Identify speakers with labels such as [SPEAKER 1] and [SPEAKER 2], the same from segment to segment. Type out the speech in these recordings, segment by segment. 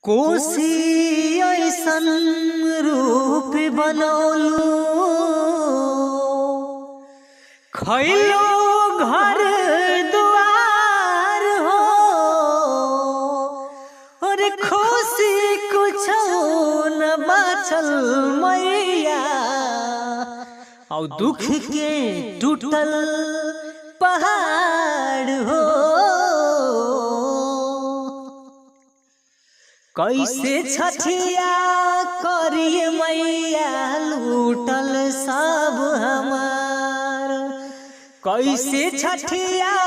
[SPEAKER 1] कोसी ऐसन रूप बनौलू खैलो घर दुआर हो और खुशी कुछ न बाचल मैया और दुख के टूटल पहाड़ हो। कैसे छठिया करिए मैया लूटल सब हमार, कैसे छठिया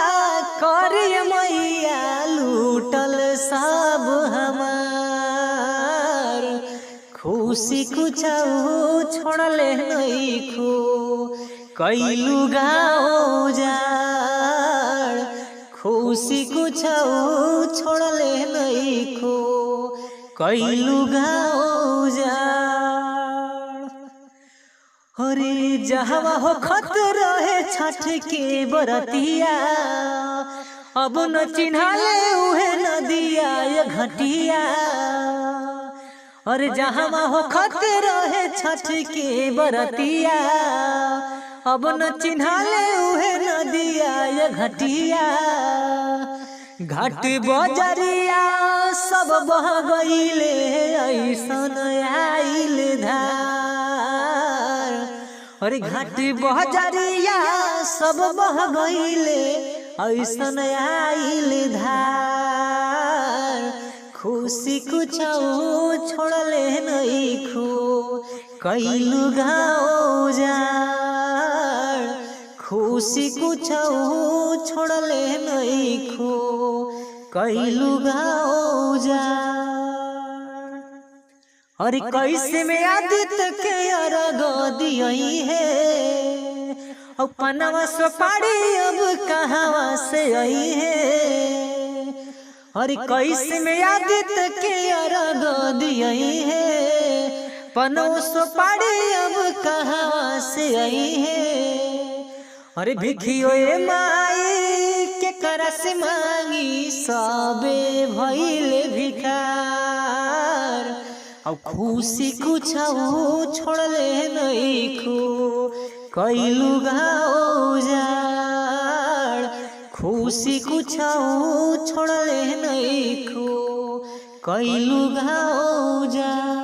[SPEAKER 1] करिए मैया लूटल सब हमार। खुशी कुछ छोड़ले नहीं खो कैलू गाँव जाड़, खुशी कुछ छोड़ले नहीं खो कैलू गाँव जाड़। अरे जहवा हो खत रहे छठ के बरतिया अब न चिन्हाले उहे नदिया ये घटिया। और जहवा हो खत रहे छठ के बरतिया अब न चिन्हाले उहे नदिया ये घटिया। घाट बजरिया सब बह गईले ऐसन आइल धार। अरे घाट बजरिया सब बह गईले ऐसन आइल धार। खुशी कुछ छोड़ले नहीं खो कैलू गाँव जाड़, खुशी कुछ छोड़ले नहीं खो कैलू गाँव जाड़। और कैसे में आदित्य के अर्घ दियई है और पनवा सुपारी अब कहावा से आई है। और कैसे में आदित्य के अर्घ दियई है पनवा सुपारी अब कहावा से आई है। अरे भिखियो ए माई के करस मांगी सबे भइले भिखार। अब खुशी कुछ छोड़ले नहीं खो कैलू गाँव जाड़, खुशी कुछ छोड़ले नहीं खो कैलू गाँव जाड़।